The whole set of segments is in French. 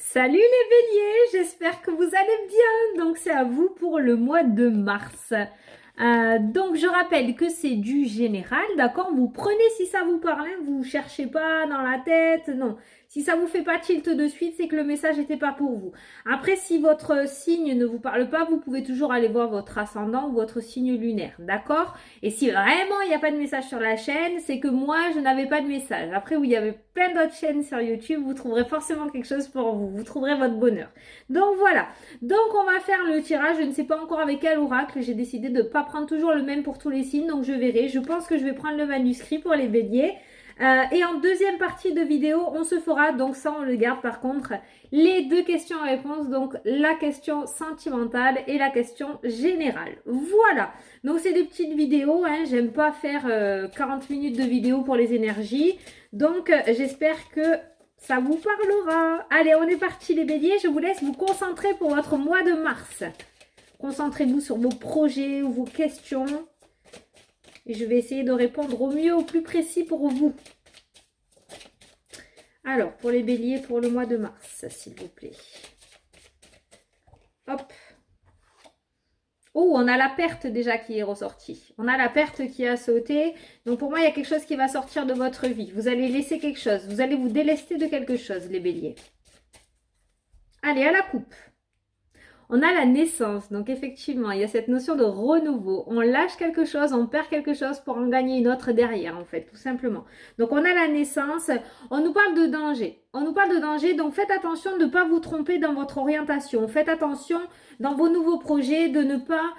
Salut les béliers, j'espère que vous allez bien. Donc c'est à vous pour le mois de mars. Donc je rappelle que c'est du général, d'accord? Vous prenez si ça vous parle, hein, vous cherchez pas dans la tête, non. Si ça vous fait pas tilt de suite, c'est que le message n'était pas pour vous. Après, si votre signe ne vous parle pas, vous pouvez toujours aller voir votre ascendant ou votre signe lunaire, d'accord? Et si vraiment il n'y a pas de message sur la chaîne, c'est que moi je n'avais pas de message. Après, oui, il y avait plein d'autres chaînes sur YouTube, vous trouverez forcément quelque chose pour vous. Vous trouverez votre bonheur. Donc voilà. Donc on va faire le tirage. Je ne sais pas encore avec quel oracle. J'ai décidé de ne pas prendre toujours le même pour tous les signes. Donc je verrai. Je pense que je vais prendre le manuscrit pour les béliers. Et en deuxième partie de vidéo, on se fera, donc ça on le garde par contre, les deux questions-réponses, donc la question sentimentale et la question générale. Voilà, donc c'est des petites vidéos, hein. J'aime pas faire 40 minutes de vidéo pour les énergies, donc j'espère que ça vous parlera. Allez, on est parti les béliers, je vous laisse vous concentrer pour votre mois de mars. Concentrez-vous sur vos projets ou vos questions. Et je vais essayer de répondre au mieux, au plus précis pour vous. Alors, pour les béliers, pour le mois de mars, s'il vous plaît. Hop. Oh, on a la perte déjà qui est ressortie. On a la perte qui a sauté. Donc, pour moi, il y a quelque chose qui va sortir de votre vie. Vous allez laisser quelque chose. Vous allez vous délester de quelque chose, les béliers. Allez, à la coupe. On a la naissance, donc effectivement, il y a cette notion de renouveau. On lâche quelque chose, on perd quelque chose pour en gagner une autre derrière, en fait, tout simplement. Donc, on a la naissance, on nous parle de danger. On nous parle de danger, donc faites attention de ne pas vous tromper dans votre orientation. Faites attention dans vos nouveaux projets de ne pas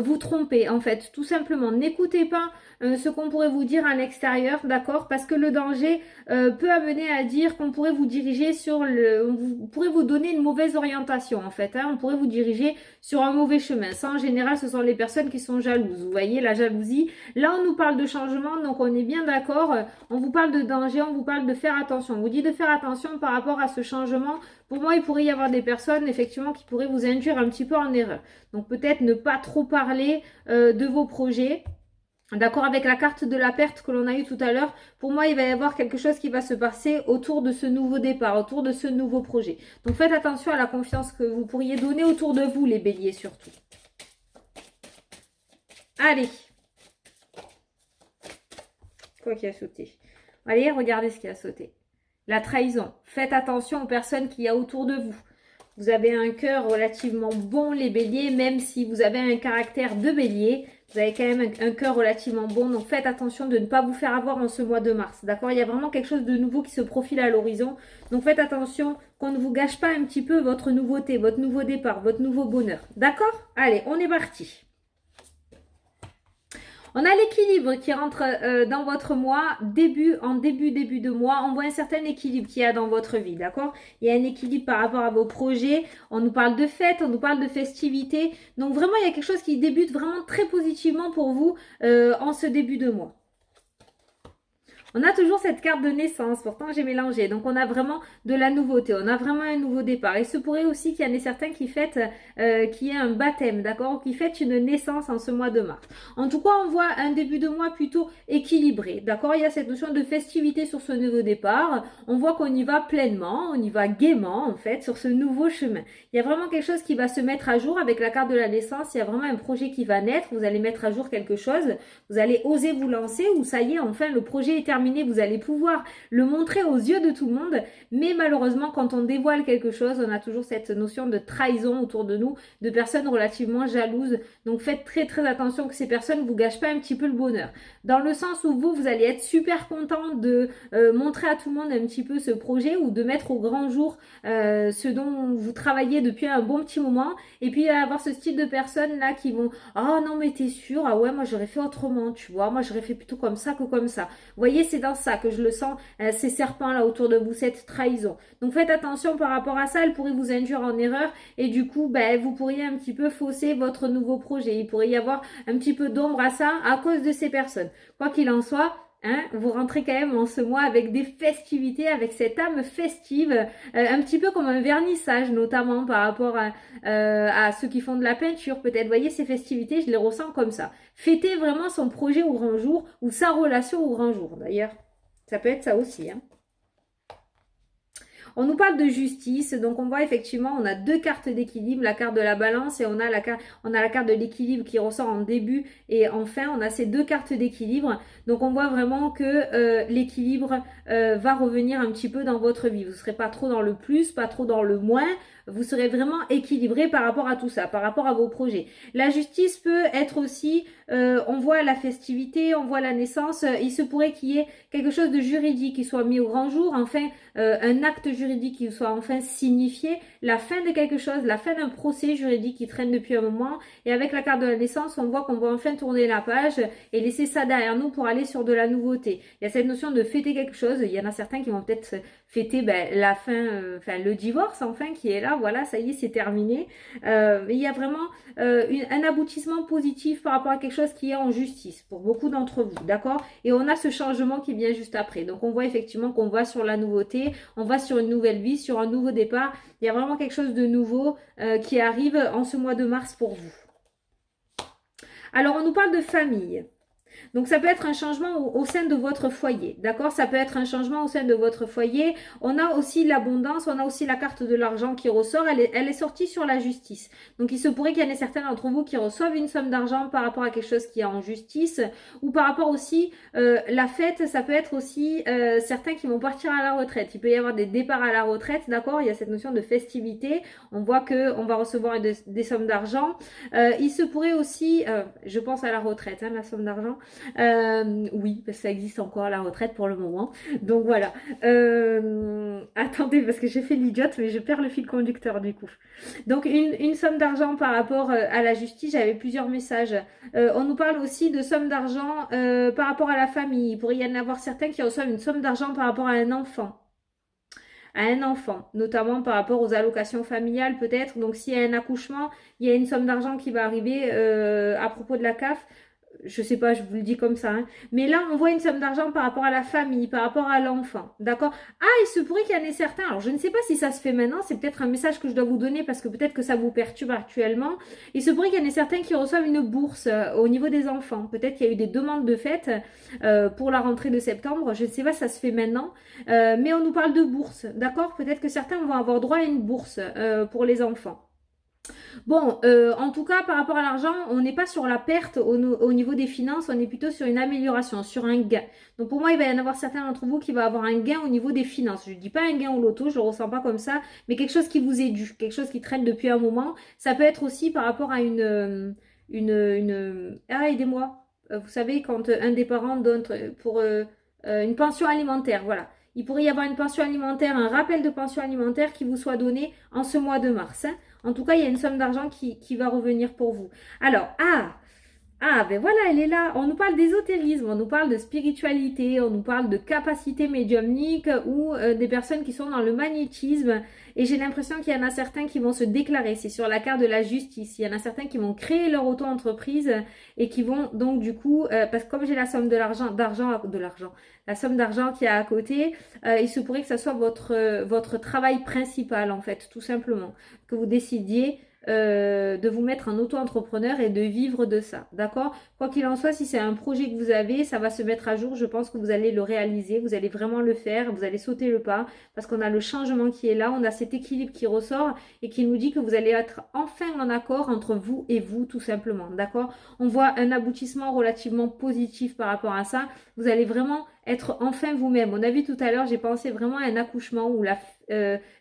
vous tromper, en fait, tout simplement. N'écoutez pas ce qu'on pourrait vous dire à l'extérieur, d'accord? Parce que le danger peut amener à dire qu'on pourrait vous diriger sur le... On pourrait vous donner une mauvaise orientation, en fait. Hein? On pourrait vous diriger sur un mauvais chemin. Ça, en général, ce sont les personnes qui sont jalouses. Vous voyez, la jalousie. Là, on nous parle de changement, donc on est bien d'accord. On vous parle de danger, on vous parle de faire attention. On vous dit de faire attention par rapport à ce changement. Pour moi, il pourrait y avoir des personnes, effectivement, qui pourraient vous induire un petit peu en erreur. Donc, peut-être ne pas trop parler de vos projets. D'accord, avec la carte de la perte que l'on a eue tout à l'heure, pour moi, il va y avoir quelque chose qui va se passer autour de ce nouveau départ, autour de ce nouveau projet. Donc, faites attention à la confiance que vous pourriez donner autour de vous, les béliers, surtout. Allez. Quoi qui a sauté? Allez, regardez ce qui a sauté. La trahison. Faites attention aux personnes qu'il y a autour de vous. Vous avez un cœur relativement bon, les béliers, même si vous avez un caractère de bélier. Vous avez quand même un cœur relativement bon, donc faites attention de ne pas vous faire avoir en ce mois de mars, d'accord? Il y a vraiment quelque chose de nouveau qui se profile à l'horizon, donc faites attention qu'on ne vous gâche pas un petit peu votre nouveauté, votre nouveau départ, votre nouveau bonheur, d'accord? Allez, on est parti. On a l'équilibre qui rentre dans votre mois, début de mois. On voit un certain équilibre qu'il y a dans votre vie, d'accord? Il y a un équilibre par rapport à vos projets. On nous parle de fêtes, on nous parle de festivités. Donc vraiment, il y a quelque chose qui débute vraiment très positivement pour vous en ce début de mois. On a toujours cette carte de naissance, pourtant j'ai mélangé. Donc on a vraiment de la nouveauté, on a vraiment un nouveau départ. Il se pourrait aussi qu'il y en ait certains qui fêtent, qui est un baptême, d'accord, ou qui fêtent une naissance en ce mois de mars. En tout cas, on voit un début de mois plutôt équilibré, d'accord. Il y a cette notion de festivité sur ce nouveau départ. On voit qu'on y va pleinement, on y va gaiement en fait sur ce nouveau chemin. Il y a vraiment quelque chose qui va se mettre à jour avec la carte de la naissance. Il y a vraiment un projet qui va naître. Vous allez mettre à jour quelque chose. Vous allez oser vous lancer ou ça y est, enfin le projet est terminé. Vous allez pouvoir le montrer aux yeux de tout le monde, mais malheureusement quand on dévoile quelque chose, on a toujours cette notion de trahison autour de nous, de personnes relativement jalouses, donc faites très très attention que ces personnes ne vous gâchent pas un petit peu le bonheur, dans le sens où vous allez être super content de montrer à tout le monde un petit peu ce projet ou de mettre au grand jour ce dont vous travaillez depuis un bon petit moment, et puis il va y avoir ce style de personnes là qui vont « Oh non mais t'es sûr? Ah ouais moi j'aurais fait autrement, tu vois, moi j'aurais fait plutôt comme ça que comme ça. » Vous voyez, c'est dans ça que je le sens, ces serpents là autour de vous, cette trahison. Donc faites attention par rapport à ça, elle pourrait vous induire en erreur et du coup, vous pourriez un petit peu fausser votre nouveau projet. Il pourrait y avoir un petit peu d'ombre à ça à cause de ces personnes. Quoi qu'il en soit, hein, vous rentrez quand même en ce mois avec des festivités, avec cette âme festive, un petit peu comme un vernissage, notamment par rapport à ceux qui font de la peinture. Peut-être, vous voyez, ces festivités, je les ressens comme ça. Fêter vraiment son projet au grand jour ou sa relation au grand jour, d'ailleurs. Ça peut être ça aussi, hein. On nous parle de justice, donc on voit effectivement, on a deux cartes d'équilibre, la carte de la balance et on a la carte de l'équilibre qui ressort en début et en fin. On a ces deux cartes d'équilibre, donc on voit vraiment que l'équilibre va revenir un petit peu dans votre vie. Vous ne serez pas trop dans le plus, pas trop dans le moins. Vous serez vraiment équilibré par rapport à tout ça, par rapport à vos projets. La justice peut être aussi, on voit la festivité, on voit la naissance. Il se pourrait qu'il y ait quelque chose de juridique qui soit mis au grand jour, enfin un acte juridique qui soit enfin signifié, la fin de quelque chose, la fin d'un procès juridique qui traîne depuis un moment. Et avec la carte de la naissance, on voit qu'on va enfin tourner la page et laisser ça derrière nous pour aller sur de la nouveauté. Il y a cette notion de fêter quelque chose. Il y en a certains qui vont peut-être fêter la fin, le divorce enfin qui est là. Voilà, ça y est, c'est terminé. Il y a vraiment un aboutissement positif par rapport à quelque chose qui est en justice pour beaucoup d'entre vous, d'accord? Et on a ce changement qui vient juste après. Donc on voit effectivement qu'on va sur la nouveauté, on va sur une nouvelle vie, sur un nouveau départ. Il y a vraiment quelque chose de nouveau qui arrive en ce mois de mars pour vous. Alors on nous parle de famille. Donc ça peut être un changement au sein de votre foyer, d'accord? Ça peut être un changement au sein de votre foyer. On a aussi l'abondance, on a aussi la carte de l'argent qui ressort. Elle est sortie sur la justice. Donc il se pourrait qu'il y en ait certains d'entre vous qui reçoivent une somme d'argent par rapport à quelque chose qui est en justice ou par rapport aussi la fête. Ça peut être aussi certains qui vont partir à la retraite. Il peut y avoir des départs à la retraite, d'accord? Il y a cette notion de festivité. On voit que on va recevoir des sommes d'argent. Il se pourrait aussi, je pense à la retraite, la somme d'argent. Oui, parce que ça existe encore la retraite pour le moment. Donc voilà. Attendez, parce que j'ai fait l'idiote, mais je perds le fil conducteur du coup. Donc une somme d'argent par rapport à la justice, j'avais plusieurs messages. On nous parle aussi de somme d'argent par rapport à la famille. Il pourrait y en avoir certains qui reçoivent une somme d'argent par rapport à un enfant. Notamment par rapport aux allocations familiales peut-être. Donc s'il y a un accouchement, il y a une somme d'argent qui va arriver à propos de la CAF. Je sais pas, je vous le dis comme ça. Mais là, on voit une somme d'argent par rapport à la famille, par rapport à l'enfant. D'accord? Ah, il se pourrait qu'il y en ait certains. Alors, je ne sais pas si ça se fait maintenant. C'est peut-être un message que je dois vous donner parce que peut-être que ça vous perturbe actuellement. Il se pourrait qu'il y en ait certains qui reçoivent une bourse au niveau des enfants. Peut-être qu'il y a eu des demandes de fête pour la rentrée de septembre. Je ne sais pas si ça se fait maintenant. Mais on nous parle de bourse. D'accord? Peut-être que certains vont avoir droit à une bourse pour les enfants. Bon, en tout cas, par rapport à l'argent, on n'est pas sur la perte au niveau des finances, on est plutôt sur une amélioration, sur un gain. Donc pour moi, il va y en avoir certains d'entre vous qui vont avoir un gain au niveau des finances. Je ne dis pas un gain au loto, je ne le ressens pas comme ça, mais quelque chose qui vous est dû, quelque chose qui traîne depuis un moment. Ça peut être aussi par rapport à Ah, aidez-moi. Vous savez, quand un des parents donne pour une pension alimentaire, voilà. Il pourrait y avoir une pension alimentaire, un rappel de pension alimentaire qui vous soit donné en ce mois de mars. En tout cas, il y a une somme d'argent qui va revenir pour vous. Alors, ben voilà, elle est là. On nous parle d'ésotérisme, on nous parle de spiritualité, on nous parle de capacité médiumnique ou des personnes qui sont dans le magnétisme. Et j'ai l'impression qu'il y en a certains qui vont se déclarer. C'est sur la carte de la justice. Il y en a certains qui vont créer leur auto-entreprise et qui vont donc du coup, parce que comme j'ai la somme la somme d'argent qui est à côté, il se pourrait que ça soit votre travail principal en fait, tout simplement. Que vous décidiez de vous mettre en auto-entrepreneur et de vivre de ça, d'accord? Quoi qu'il en soit, si c'est un projet que vous avez, ça va se mettre à jour, je pense que vous allez le réaliser, vous allez vraiment le faire, vous allez sauter le pas, parce qu'on a le changement qui est là, on a cet équilibre qui ressort et qui nous dit que vous allez être enfin en accord entre vous et vous, tout simplement, d'accord? On voit un aboutissement relativement positif par rapport à ça, vous allez vraiment être enfin vous-même. On a vu tout à l'heure, j'ai pensé vraiment à un accouchement ou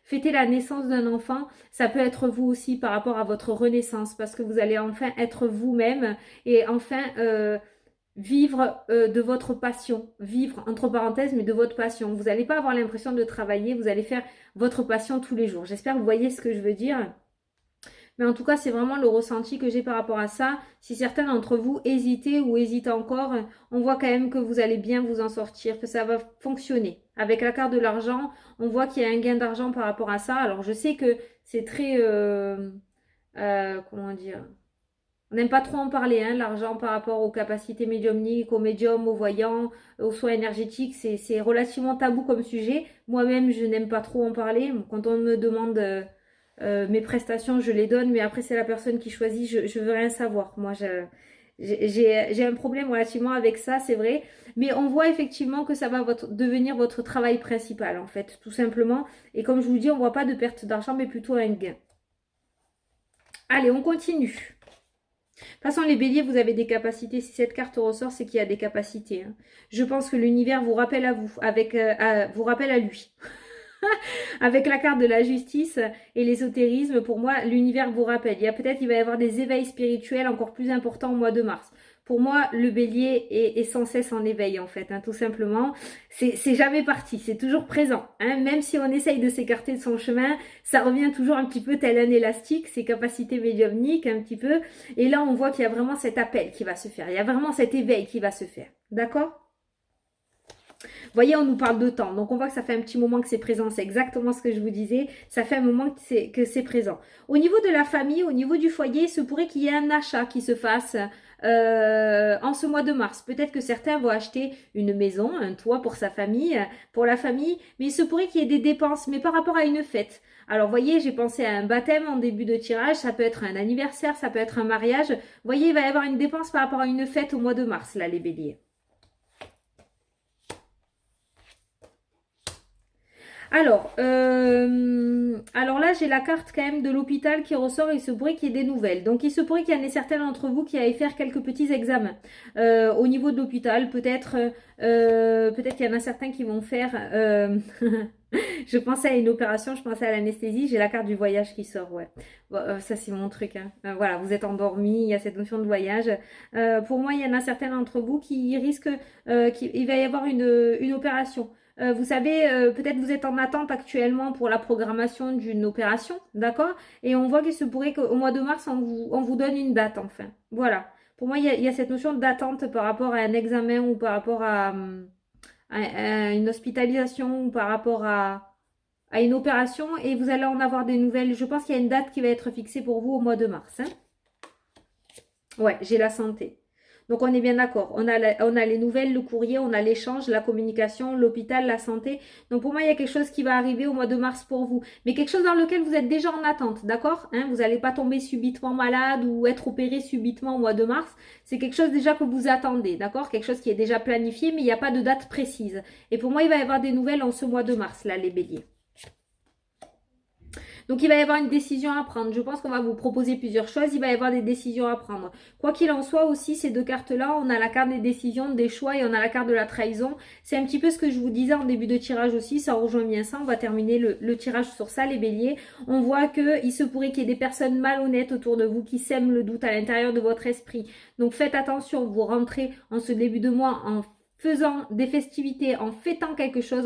fêter la naissance d'un enfant, ça peut être vous aussi par rapport à votre renaissance parce que vous allez enfin être vous-même et enfin vivre de votre passion, vivre entre parenthèses mais de votre passion. Vous n'allez pas avoir l'impression de travailler, vous allez faire votre passion tous les jours. J'espère que vous voyez ce que je veux dire. Mais en tout cas, c'est vraiment le ressenti que j'ai par rapport à ça. Si certains d'entre vous hésitez ou hésitent encore, on voit quand même que vous allez bien vous en sortir, que ça va fonctionner. Avec la carte de l'argent, on voit qu'il y a un gain d'argent par rapport à ça. Alors, je sais que c'est très... comment dire? On n'aime pas trop en parler, l'argent par rapport aux capacités médiumniques, aux médiums, aux voyants, aux soins énergétiques. C'est relativement tabou comme sujet. Moi-même, je n'aime pas trop en parler. Quand on me demande... mes prestations, je les donne, mais après c'est la personne qui choisit, je veux rien savoir. Moi, J'ai un problème relativement avec ça, c'est vrai. Mais on voit effectivement que ça va devenir votre travail principal, en fait, tout simplement. Et comme je vous dis, on ne voit pas de perte d'argent, mais plutôt un gain. Allez, on continue. De toute façon, les béliers, vous avez des capacités. Si cette carte ressort, c'est qu'il y a des capacités. Hein. Je pense que l'univers vous rappelle à vous, vous rappelle à lui. Avec la carte de la justice et l'ésotérisme, pour moi, l'univers vous rappelle. Il va y avoir des éveils spirituels encore plus importants au mois de mars. Pour moi, le bélier est sans cesse en éveil, en fait, hein, tout simplement. C'est jamais parti, c'est toujours présent. Hein. Même si on essaye de s'écarter de son chemin, ça revient toujours un petit peu tel un élastique, ses capacités médiumniques, un petit peu. Et là, on voit qu'il y a vraiment cet appel qui va se faire. Il y a vraiment cet éveil qui va se faire. D'accord ? Vous voyez, on nous parle de temps. Donc, on voit que ça fait un petit moment que c'est présent. C'est exactement ce que je vous disais. Ça fait un moment que c'est présent. Au niveau de la famille, au niveau du foyer, il se pourrait qu'il y ait un achat qui se fasse en ce mois de mars. Peut-être que certains vont acheter une maison, un toit pour sa famille, pour la famille. Mais il se pourrait qu'il y ait des dépenses, mais par rapport à une fête. Alors, vous voyez, j'ai pensé à un baptême en début de tirage. Ça peut être un anniversaire, ça peut être un mariage. Vous voyez, il va y avoir une dépense par rapport à une fête au mois de mars, là, les béliers. Alors là, j'ai la carte quand même de l'hôpital qui ressort. Il se pourrait qu'il y ait des nouvelles. Donc, il se pourrait qu'il y en ait certains d'entre vous qui aillent faire quelques petits examens au niveau de l'hôpital. Peut-être qu'il y en a certains qui vont faire... je pensais à une opération, je pensais à l'anesthésie. J'ai la carte du voyage qui sort, ouais. Bon, ça, c'est mon truc. Hein. Voilà, vous êtes endormis, il y a cette notion de voyage. Pour moi, il y en a certains d'entre vous qui risquent... il va y avoir une opération. Vous savez, peut-être vous êtes en attente actuellement pour la programmation d'une opération, d'accord? Et on voit qu'il se pourrait qu'au mois de mars, on vous donne une date, enfin. Voilà. Pour moi, il y a cette notion d'attente par rapport à un examen ou par rapport à une hospitalisation ou par rapport à une opération et vous allez en avoir des nouvelles. Je pense qu'il y a une date qui va être fixée pour vous au mois de mars. Hein. Ouais, j'ai la santé. Donc, on est bien d'accord. On a les nouvelles, le courrier, on a l'échange, la communication, l'hôpital, la santé. Donc, pour moi, il y a quelque chose qui va arriver au mois de mars pour vous. Mais quelque chose dans lequel vous êtes déjà en attente, d'accord? Hein, vous n'allez pas tomber subitement malade ou être opéré subitement au mois de mars. C'est quelque chose déjà que vous attendez, d'accord? Quelque chose qui est déjà planifié, mais il n'y a pas de date précise. Et pour moi, il va y avoir des nouvelles en ce mois de mars, là, les béliers. Donc, il va y avoir une décision à prendre. Je pense qu'on va vous proposer plusieurs choses. Il va y avoir des décisions à prendre. Quoi qu'il en soit aussi, ces deux cartes-là, on a la carte des décisions, des choix et on a la carte de la trahison. C'est un petit peu ce que je vous disais en début de tirage aussi. Ça rejoint bien ça. On va terminer le tirage sur ça, les béliers. On voit qu'il se pourrait qu'il y ait des personnes malhonnêtes autour de vous qui sèment le doute à l'intérieur de votre esprit. Donc, faites attention. Vous rentrez en ce début de mois en faisant des festivités, en fêtant quelque chose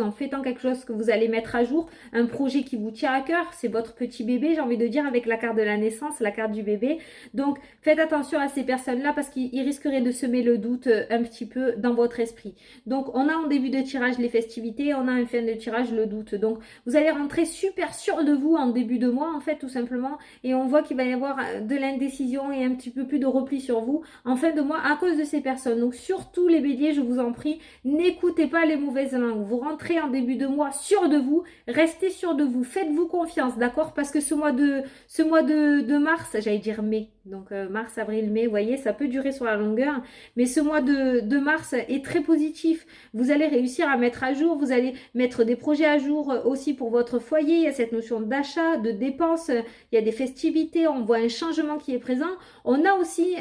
que vous allez mettre à jour, un projet qui vous tient à cœur, c'est votre petit bébé, j'ai envie de dire, avec la carte de la naissance, la carte du bébé. Donc, faites attention à ces personnes-là parce qu'ils risqueraient de semer le doute un petit peu dans votre esprit. Donc, on a en début de tirage les festivités, on a en fin de tirage le doute. Donc, vous allez rentrer super sûr de vous en début de mois, en fait, tout simplement. Et on voit qu'il va y avoir de l'indécision et un petit peu plus de repli sur vous en fin de mois à cause de ces personnes. Donc, surtout les béliers, je vous en prie, n'écoutez pas les mauvaises langues. Vous rentrez en début de mois sûr de vous, restez sûr de vous, faites-vous confiance, d'accord? Parce que ce mois de mars, j'allais dire mai, donc mars, avril, mai, vous voyez, ça peut durer sur la longueur, mais ce mois de mars est très positif. Vous allez réussir à mettre à jour, vous allez mettre des projets à jour aussi pour votre foyer. Il y a cette notion d'achat, de dépenses, il y a des festivités, on voit un changement qui est présent. On a aussi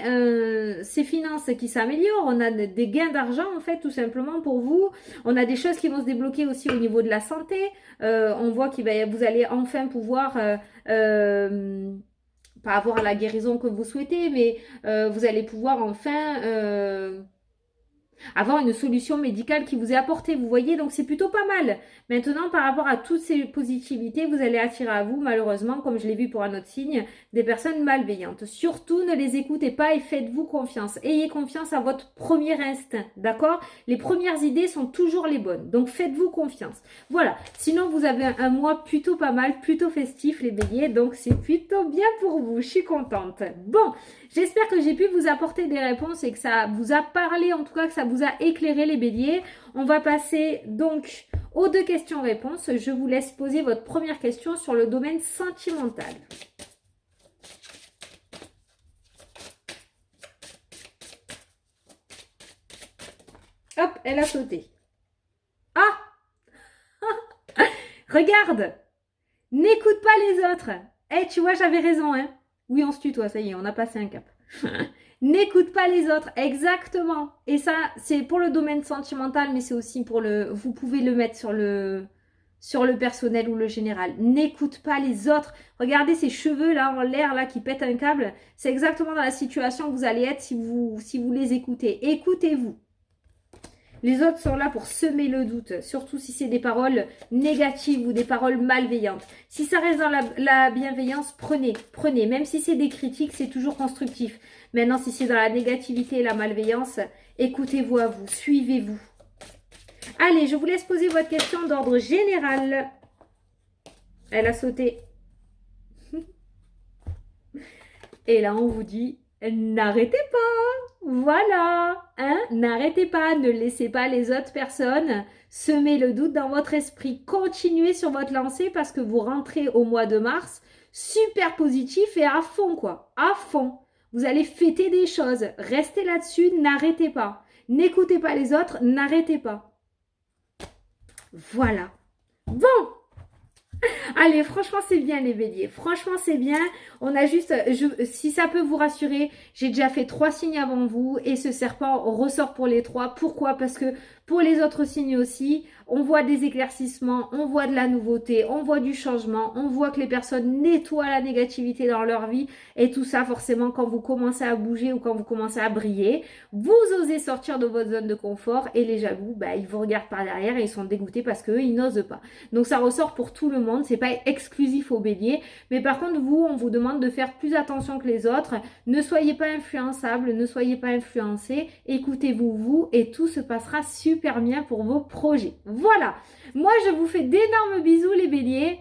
ces finances qui s'améliorent, on a des gains d'argent en fait, tout simplement pour vous. On a des choses qui vont se débloquer aussi au niveau de la santé. On voit vous allez enfin pouvoir, pas avoir la guérison que vous souhaitez, mais vous allez pouvoir enfin avoir une solution médicale qui vous est apportée, vous voyez, donc c'est plutôt pas mal. Maintenant, par rapport à toutes ces positivités, vous allez attirer à vous, malheureusement, comme je l'ai vu pour un autre signe, des personnes malveillantes. Surtout, ne les écoutez pas et faites-vous confiance. Ayez confiance à votre premier instinct, d'accord? Les premières idées sont toujours les bonnes, donc faites-vous confiance. Voilà, sinon vous avez un mois plutôt pas mal, plutôt festif les béliers, donc c'est plutôt bien pour vous, je suis contente. Bon, j'espère que j'ai pu vous apporter des réponses et que ça vous a parlé, en tout cas que ça vous a éclairé les béliers. On va passer donc aux deux questions-réponses. Je vous laisse poser votre première question sur le domaine sentimental. Hop, elle a sauté. Ah! Regarde! N'écoute pas les autres. Eh, tu vois, j'avais raison, hein. Oui, on se tutoie, ça y est, on a passé un cap. N'écoute pas les autres, exactement. Et ça, c'est pour le domaine sentimental, mais c'est aussi pour le... Vous pouvez le mettre sur le personnel ou le général. N'écoute pas les autres. Regardez ces cheveux là en l'air là qui pètent un câble. C'est exactement dans la situation que vous allez être si vous les écoutez. Écoutez-vous. Les autres sont là pour semer le doute, surtout si c'est des paroles négatives ou des paroles malveillantes. Si ça reste dans la bienveillance, prenez. Même si c'est des critiques, c'est toujours constructif. Maintenant, si c'est dans la négativité et la malveillance, écoutez-vous à vous, suivez-vous. Allez, je vous laisse poser votre question d'ordre général. Elle a sauté. Et là, on vous dit, n'arrêtez pas. Voilà, hein, n'arrêtez pas, ne laissez pas les autres personnes semer le doute dans votre esprit. Continuez sur votre lancée parce que vous rentrez au mois de mars super positif et à fond quoi, à fond. Vous allez fêter des choses, restez là-dessus, n'arrêtez pas. N'écoutez pas les autres, n'arrêtez pas. Voilà. Bon. Allez, franchement, c'est bien les béliers. Franchement, c'est bien. On a juste, si ça peut vous rassurer, j'ai déjà fait 3 signes avant vous et ce serpent ressort pour les 3. Pourquoi? Parce que pour les autres signes aussi, on voit des éclaircissements, on voit de la nouveauté, on voit du changement, on voit que les personnes nettoient la négativité dans leur vie et tout ça, forcément, quand vous commencez à bouger ou quand vous commencez à briller, vous osez sortir de votre zone de confort et les jaloux, bah, ils vous regardent par derrière et ils sont dégoûtés parce qu'eux, ils n'osent pas. Donc, ça ressort pour tout le monde. C'est pas exclusif aux béliers. Mais par contre, vous, on vous demande de faire plus attention que les autres. Ne soyez pas influençables, ne soyez pas influencés. Écoutez-vous, vous, et tout se passera super bien pour vos projets. Voilà. Moi, je vous fais d'énormes bisous, les béliers.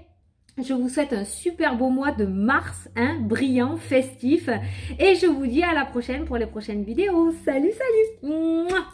Je vous souhaite un super beau mois de mars, hein, brillant, festif. Et je vous dis à la prochaine pour les prochaines vidéos. Salut, salut! Mouah.